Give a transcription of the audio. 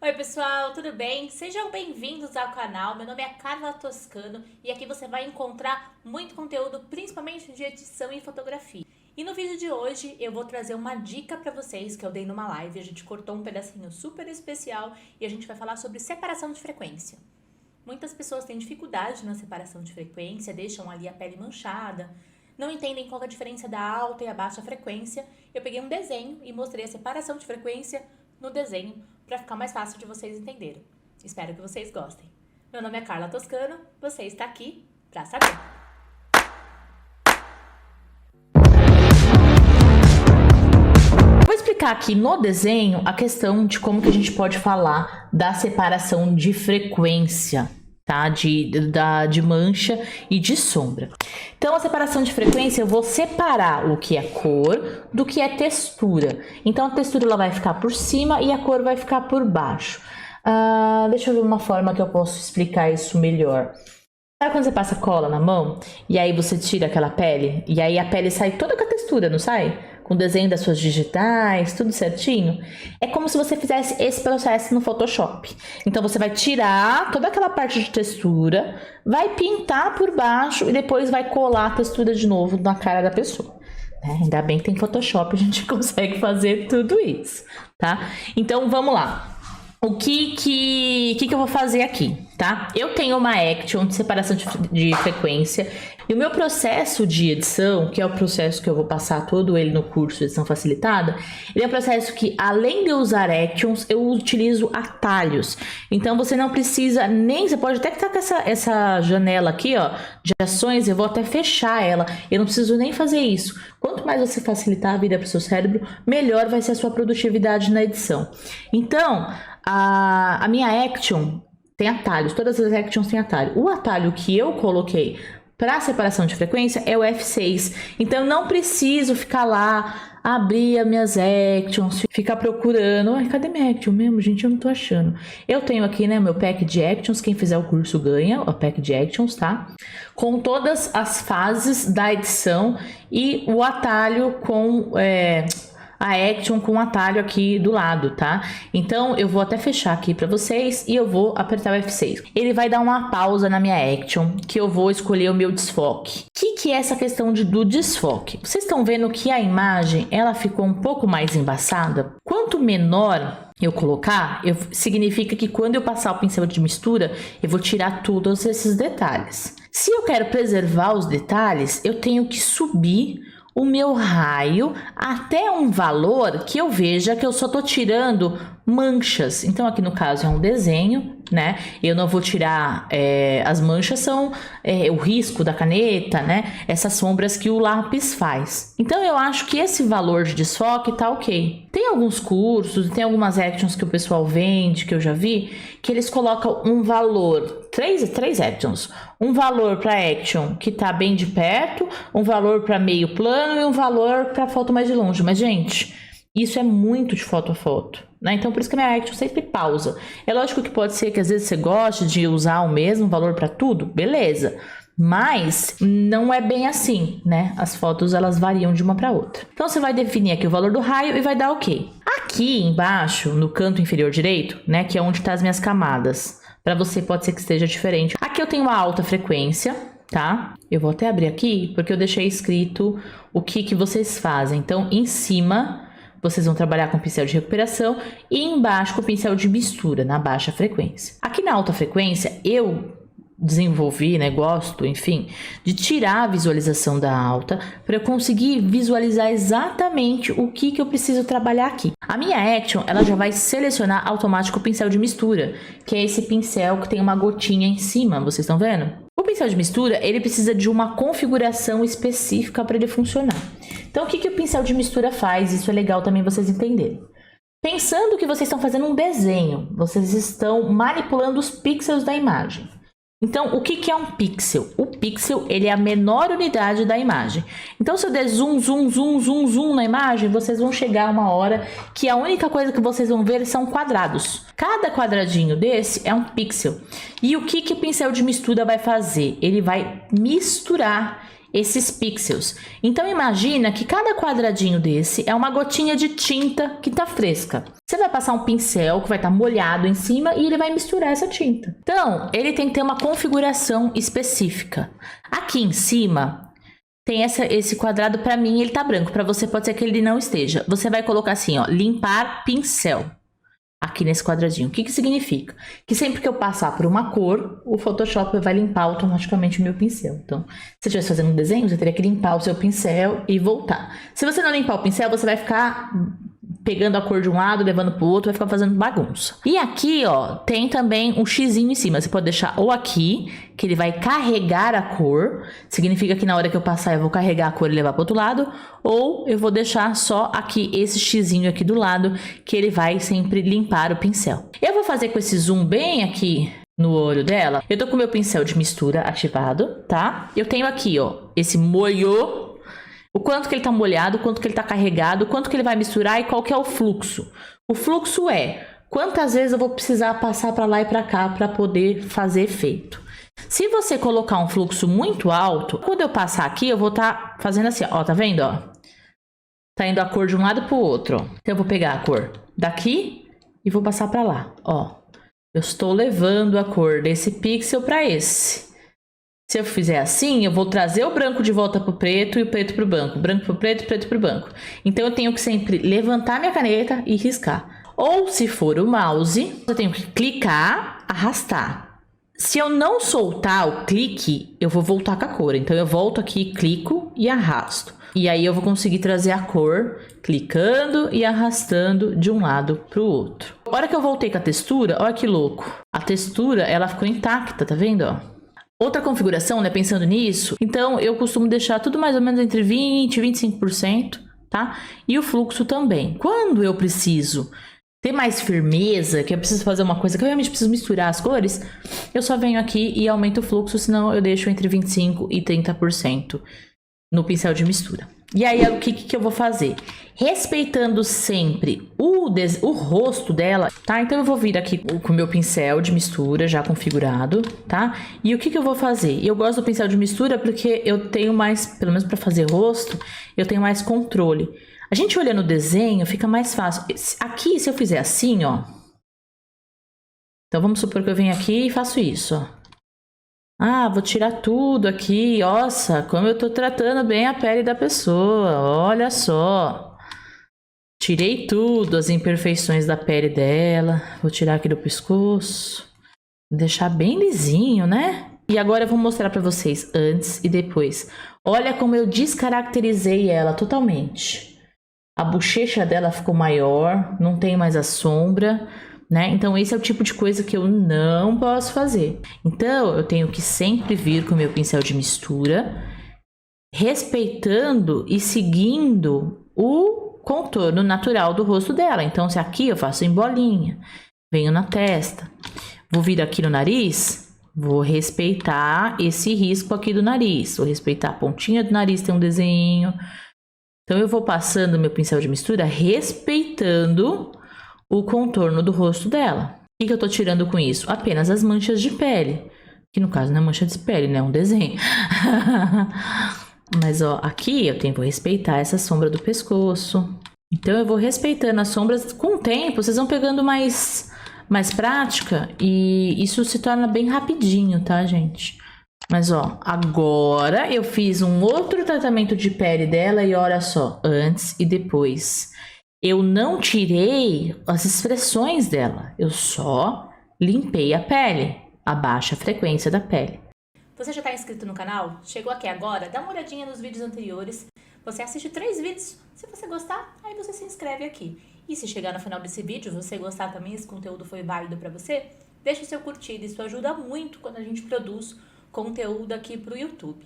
Oi pessoal, tudo bem? Sejam bem-vindos ao canal, meu nome é Carla Toscano e aqui você vai encontrar muito conteúdo, principalmente de edição e fotografia. E no vídeo de hoje eu vou trazer uma dica pra vocês que eu dei numa live, a gente cortou um pedacinho super especial e a gente vai falar sobre separação de frequência. Muitas pessoas têm dificuldade na separação de frequência, deixam ali a pele manchada, não entendem qual é a diferença da alta e a baixa frequência. Eu peguei um desenho e mostrei a separação de frequência no desenho para ficar mais fácil de vocês entenderem. Espero que vocês gostem. Meu nome é Carla Toscano, você está aqui para saber. Vou explicar aqui no desenho a questão de como que a gente pode falar da separação de frequência, tá? De mancha e de sombra. Então, a separação de frequência, eu vou separar o que é cor do que é textura. Então, a textura ela vai ficar por cima e a cor vai ficar por baixo. Deixa eu ver uma forma que eu posso explicar isso melhor. Sabe quando você passa cola na mão e aí você tira aquela pele? E aí a pele sai toda com a textura, não sai? Com o desenho das suas digitais, tudo certinho. É como se você fizesse esse processo no Photoshop. Então você vai tirar toda aquela parte de textura, vai pintar por baixo e depois vai colar a textura de novo na cara da pessoa. Ainda bem que tem Photoshop, a gente consegue fazer tudo isso, tá? Então vamos lá. O que eu vou fazer aqui, tá? Eu tenho uma Action de separação de frequência e o meu processo de edição, que é o processo que eu vou passar todo ele no curso de edição facilitada, ele é um processo que, além de eu usar Actions, eu utilizo atalhos. Então, você não precisa nem... Você pode até estar com essa janela aqui, ó, de ações, eu vou até fechar ela. Eu não preciso nem fazer isso. Quanto mais você facilitar a vida para o seu cérebro, melhor vai ser a sua produtividade na edição. Então... A minha Action tem atalhos, todas as Actions têm atalho. O atalho que eu coloquei para separação de frequência é o F6. Então eu não preciso ficar lá, abrir as minhas Actions, ficar procurando. Ai, cadê minha Action mesmo, gente? Eu não tô achando. Eu tenho aqui, né, meu pack de Actions. Quem fizer o curso ganha o pack de Actions, tá? Com todas as fases da edição e o atalho com... a Action com o atalho aqui do lado, tá? Então, eu vou até fechar aqui pra vocês e eu vou apertar o F6. Ele vai dar uma pausa na minha Action, que eu vou escolher o meu desfoque. O que é essa questão do desfoque? Vocês estão vendo que a imagem, ela ficou um pouco mais embaçada? Quanto menor eu colocar, significa que quando eu passar o pincel de mistura, eu vou tirar todos esses detalhes. Se eu quero preservar os detalhes, eu tenho que subir o meu raio até um valor que eu veja que eu só tô tirando manchas. Então aqui no caso é um desenho, né? Eu não vou tirar, as manchas são o risco da caneta, né? Essas sombras que o lápis faz. Então eu acho que esse valor de desfoque tá ok. Tem alguns cursos, tem algumas Actions que o pessoal vende, que eu já vi, que eles colocam um valor, três Actions. Um valor para Action que tá bem de perto, um valor para meio plano e um valor para foto mais de longe. Mas, gente, isso é muito de foto a foto, né? Então, por isso que a minha Action sempre pausa. É lógico que pode ser que às vezes você goste de usar o mesmo valor para tudo, beleza. Mas não é bem assim, né? As fotos, elas variam de uma para outra. Então, você vai definir aqui o valor do raio e vai dar OK. Aqui embaixo, no canto inferior direito, né? Que é onde tá as minhas camadas. Para você pode ser que esteja diferente. Aqui eu tenho uma alta frequência, tá? Eu vou até abrir aqui, porque eu deixei escrito o que vocês fazem. Então, em cima, vocês vão trabalhar com pincel de recuperação e embaixo com pincel de mistura, na baixa frequência. Aqui na alta frequência, eu desenvolvi, né, gosto, enfim, de tirar a visualização da alta para eu conseguir visualizar exatamente o que eu preciso trabalhar aqui. A minha Action, ela já vai selecionar automático o pincel de mistura, que é esse pincel que tem uma gotinha em cima, vocês estão vendo? O pincel de mistura, ele precisa de uma configuração específica para ele funcionar. Então, o que o pincel de mistura faz? Isso é legal também vocês entenderem. Pensando que vocês estão fazendo um desenho, vocês estão manipulando os pixels da imagem. Então, o que é um pixel? O pixel, ele é a menor unidade da imagem. Então, se eu der zoom na imagem, vocês vão chegar a uma hora que a única coisa que vocês vão ver são quadrados. Cada quadradinho desse é um pixel. E o que o pincel de mistura vai fazer? Ele vai misturar esses pixels. Então imagina que cada quadradinho desse é uma gotinha de tinta que tá fresca. Você vai passar um pincel que vai estar molhado em cima e ele vai misturar essa tinta. Então, ele tem que ter uma configuração específica. Aqui em cima tem esse quadrado, para mim ele tá branco, para você pode ser que ele não esteja. Você vai colocar assim, ó, limpar pincel. Aqui nesse quadradinho. O que que significa? Que sempre que eu passar por uma cor, o Photoshop vai limpar automaticamente o meu pincel. Então, se você estivesse fazendo um desenho, você teria que limpar o seu pincel e voltar. Se você não limpar o pincel, você vai ficar pegando a cor de um lado, levando pro outro, vai ficar fazendo bagunça. E aqui, ó, tem também um xizinho em cima. Você pode deixar ou aqui, que ele vai carregar a cor. Significa que na hora que eu passar, eu vou carregar a cor e levar pro outro lado. Ou eu vou deixar só aqui esse xizinho aqui do lado, que ele vai sempre limpar o pincel. Eu vou fazer com esse zoom bem aqui no olho dela. Eu tô com o meu pincel de mistura ativado, tá? Eu tenho aqui, ó, esse molho. O quanto que ele tá molhado, o quanto que ele tá carregado, o quanto que ele vai misturar e qual que é o fluxo. O fluxo é quantas vezes eu vou precisar passar para lá e para cá para poder fazer efeito. Se você colocar um fluxo muito alto, quando eu passar aqui, eu vou estar fazendo assim, ó, tá vendo, ó? Tá indo a cor de um lado pro outro, ó. Então eu vou pegar a cor daqui e vou passar para lá, ó. Eu estou levando a cor desse pixel para esse. Se eu fizer assim, eu vou trazer o branco de volta pro preto e o preto pro branco. Branco pro preto, preto pro branco. Então eu tenho que sempre levantar minha caneta e riscar. Ou se for o mouse, eu tenho que clicar, arrastar. Se eu não soltar o clique, eu vou voltar com a cor. Então eu volto aqui, clico e arrasto. E aí eu vou conseguir trazer a cor clicando e arrastando de um lado pro outro. A hora que eu voltei com a textura, olha que louco. A textura, ela ficou intacta, tá vendo, ó? Outra configuração, né, pensando nisso, então eu costumo deixar tudo mais ou menos entre 20% e 25%, tá? E o fluxo também. Quando eu preciso ter mais firmeza, que eu preciso fazer uma coisa que eu realmente preciso misturar as cores, eu só venho aqui e aumento o fluxo, senão eu deixo entre 25% e 30% no pincel de mistura. E aí, o que eu vou fazer? Respeitando sempre o rosto dela, tá? Então, eu vou vir aqui com o meu pincel de mistura já configurado, tá? E o que eu vou fazer? Eu gosto do pincel de mistura porque eu tenho mais, pelo menos para fazer rosto, eu tenho mais controle. A gente olhando o desenho, fica mais fácil. Aqui, se eu fizer assim, ó. Então, vamos supor que eu venho aqui e faço isso, ó. Ah, vou tirar tudo aqui. Nossa, como eu tô tratando bem a pele da pessoa. Olha só. Tirei tudo, as imperfeições da pele dela. Vou tirar aqui do pescoço. Deixar bem lisinho, né? E agora eu vou mostrar pra vocês antes e depois. Olha como eu descaracterizei ela totalmente. A bochecha dela ficou maior, não tem mais a sombra, né? Então esse é o tipo de coisa que eu não posso fazer. Então eu tenho que sempre vir com o meu pincel de mistura, respeitando e seguindo o contorno natural do rosto dela. Então se aqui eu faço em bolinha, venho na testa, vou vir aqui no nariz, vou respeitar esse risco aqui do nariz, vou respeitar a pontinha do nariz, tem um desenho. Então eu vou passando meu pincel de mistura respeitando o contorno do rosto dela. O que eu tô tirando com isso? Apenas as manchas de pele. Que no caso não é mancha de pele, né? É um desenho. Mas ó, aqui eu vou respeitar essa sombra do pescoço. Então eu vou respeitando as sombras. Com o tempo, vocês vão pegando mais prática. E isso se torna bem rapidinho, tá, gente? Mas ó, agora eu fiz um outro tratamento de pele dela. E olha só, antes e depois. Eu não tirei as expressões dela, eu só limpei a pele, a baixa frequência da pele. Você já está inscrito no canal? Chegou aqui agora? Dá uma olhadinha nos vídeos anteriores. Você assiste 3 vídeos. Se você gostar, aí você se inscreve aqui. E se chegar no final desse vídeo, você gostar também, esse conteúdo foi válido para você, deixa o seu curtido. Isso ajuda muito quando a gente produz conteúdo aqui para o YouTube.